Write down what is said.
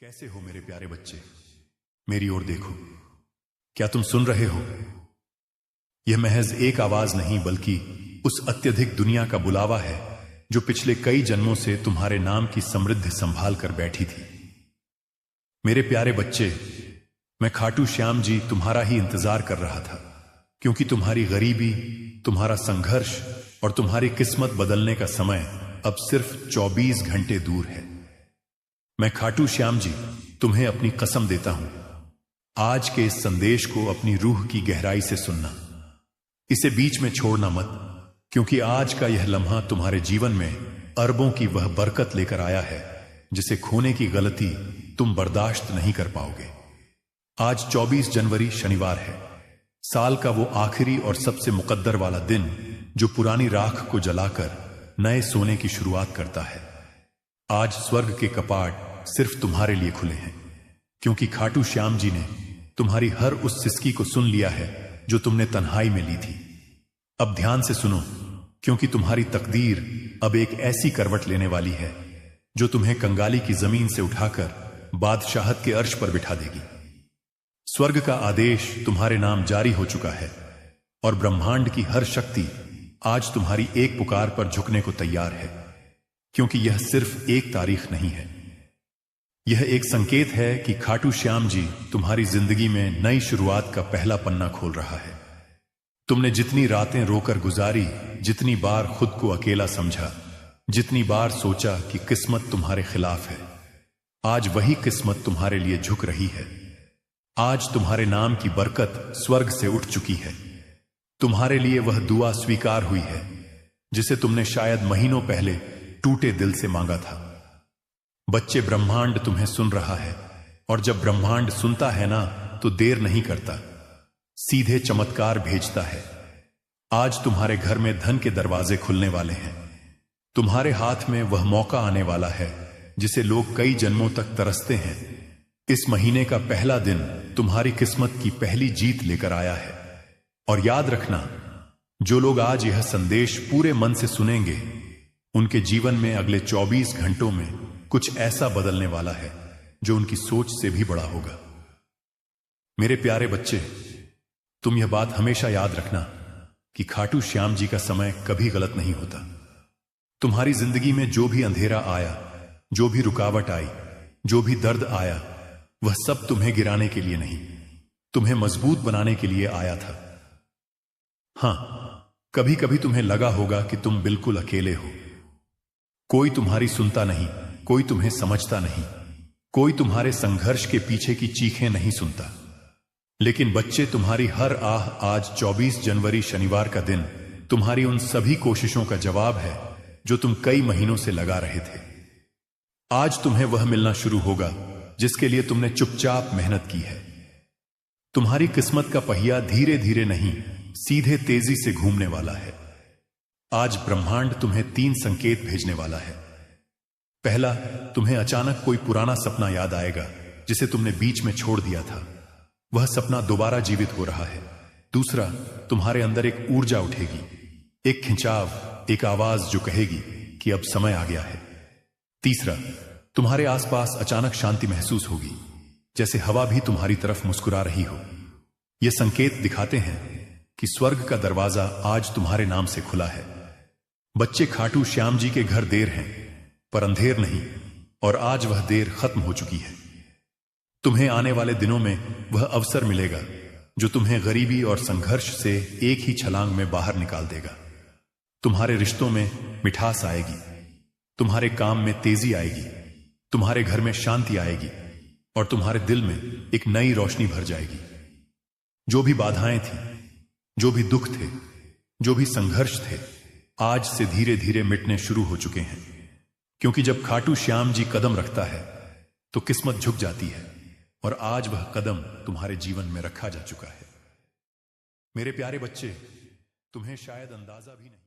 कैसे हो मेरे प्यारे बच्चे? मेरी ओर देखो। क्या तुम सुन रहे हो? यह महज एक आवाज नहीं बल्कि उस अत्यधिक दुनिया का बुलावा है जो पिछले कई जन्मों से तुम्हारे नाम की समृद्धि संभाल कर बैठी थी। मेरे प्यारे बच्चे, मैं खाटू श्याम जी तुम्हारा ही इंतजार कर रहा था, क्योंकि तुम्हारी गरीबी, तुम्हारा संघर्ष और तुम्हारी किस्मत बदलने का समय अब सिर्फ 24 घंटे दूर है। मैं खाटू श्याम जी तुम्हें अपनी कसम देता हूं, आज के इस संदेश को अपनी रूह की गहराई से सुनना, इसे बीच में छोड़ना मत, क्योंकि आज का यह लम्हा तुम्हारे जीवन में अरबों की वह बरकत लेकर आया है जिसे खोने की गलती तुम बर्दाश्त नहीं कर पाओगे। आज 24 जनवरी शनिवार है, साल का वो आखिरी और सबसे मुकद्दर वाला दिन जो पुरानी राख को जलाकर नए सोने की शुरुआत करता है। आज स्वर्ग के कपाट सिर्फ तुम्हारे लिए खुले हैं, क्योंकि खाटू श्याम जी ने तुम्हारी हर उस सिसकी को सुन लिया है जो तुमने तन्हाई में ली थी। अब ध्यान से सुनो, क्योंकि तुम्हारी तकदीर अब एक ऐसी करवट लेने वाली है जो तुम्हें कंगाली की जमीन से उठाकर बादशाहत के अर्श पर बिठा देगी। स्वर्ग का आदेश तुम्हारे नाम जारी हो चुका है और ब्रह्मांड की हर शक्ति आज तुम्हारी एक पुकार पर झुकने को तैयार है, क्योंकि यह सिर्फ एक तारीख नहीं है, यह एक संकेत है कि खाटू श्याम जी तुम्हारी जिंदगी में नई शुरुआत का पहला पन्ना खोल रहा है। तुमने जितनी रातें रोकर गुजारी, जितनी बार खुद को अकेला समझा, जितनी बार सोचा कि किस्मत तुम्हारे खिलाफ है, आज वही किस्मत तुम्हारे लिए झुक रही है। आज तुम्हारे नाम की बरकत स्वर्ग से उठ चुकी है। तुम्हारे लिए वह दुआ स्वीकार हुई है जिसे तुमने शायद महीनों पहले टूटे दिल से मांगा था। बच्चे, ब्रह्मांड तुम्हें सुन रहा है, और जब ब्रह्मांड सुनता है ना तो देर नहीं करता, सीधे चमत्कार भेजता है। आज तुम्हारे घर में धन के दरवाजे खुलने वाले हैं। तुम्हारे हाथ में वह मौका आने वाला है जिसे लोग कई जन्मों तक तरसते हैं। इस महीने का पहला दिन तुम्हारी किस्मत की पहली जीत लेकर आया है। और याद रखना, जो लोग आज यह संदेश पूरे मन से सुनेंगे, उनके जीवन में अगले 24 घंटों में कुछ ऐसा बदलने वाला है जो उनकी सोच से भी बड़ा होगा। मेरे प्यारे बच्चे, तुम यह बात हमेशा याद रखना कि खाटू श्याम जी का समय कभी गलत नहीं होता। तुम्हारी जिंदगी में जो भी अंधेरा आया, जो भी रुकावट आई, जो भी दर्द आया, वह सब तुम्हें गिराने के लिए नहीं, तुम्हें मजबूत बनाने के लिए आया था। हां, कभी कभी तुम्हें लगा होगा कि तुम बिल्कुल अकेले हो। कोई तुम्हारी सुनता नहीं, कोई तुम्हें समझता नहीं, कोई तुम्हारे संघर्ष के पीछे की चीखें नहीं सुनता। लेकिन बच्चे, तुम्हारी हर आह आज 24 जनवरी शनिवार का दिन तुम्हारी उन सभी कोशिशों का जवाब है जो तुम कई महीनों से लगा रहे थे। आज तुम्हें वह मिलना शुरू होगा जिसके लिए तुमने चुपचाप मेहनत की है। तुम्हारी किस्मत का पहिया धीरे धीरे नहीं, सीधे तेजी से घूमने वाला है। आज ब्रह्मांड तुम्हें 3 संकेत भेजने वाला है। पहला, तुम्हें अचानक कोई पुराना सपना याद आएगा जिसे तुमने बीच में छोड़ दिया था। वह सपना दोबारा जीवित हो रहा है। दूसरा, तुम्हारे अंदर एक ऊर्जा उठेगी, एक खिंचाव, एक आवाज जो कहेगी कि अब समय आ गया है। तीसरा, तुम्हारे आसपास अचानक शांति महसूस होगी, जैसे हवा भी तुम्हारी तरफ मुस्कुरा रही हो। ये संकेत दिखाते हैं कि स्वर्ग का दरवाजा आज तुम्हारे नाम से खुला है। बच्चे, खाटू श्याम जी के घर देर हैं, पर अंधेर नहीं, और आज वह देर खत्म हो चुकी है। तुम्हें आने वाले दिनों में वह अवसर मिलेगा जो तुम्हें गरीबी और संघर्ष से एक ही छलांग में बाहर निकाल देगा। तुम्हारे रिश्तों में मिठास आएगी, तुम्हारे काम में तेजी आएगी, तुम्हारे घर में शांति आएगी, और तुम्हारे दिल में एक नई रोशनी भर जाएगी। जो भी बाधाएं थी, जो भी दुख थे, जो भी संघर्ष थे, आज से धीरे धीरे मिटने शुरू हो चुके हैं, क्योंकि जब खाटू श्याम जी कदम रखता है तो किस्मत झुक जाती है, और आज वह कदम तुम्हारे जीवन में रखा जा चुका है। मेरे प्यारे बच्चे, तुम्हें शायद अंदाजा भी नहीं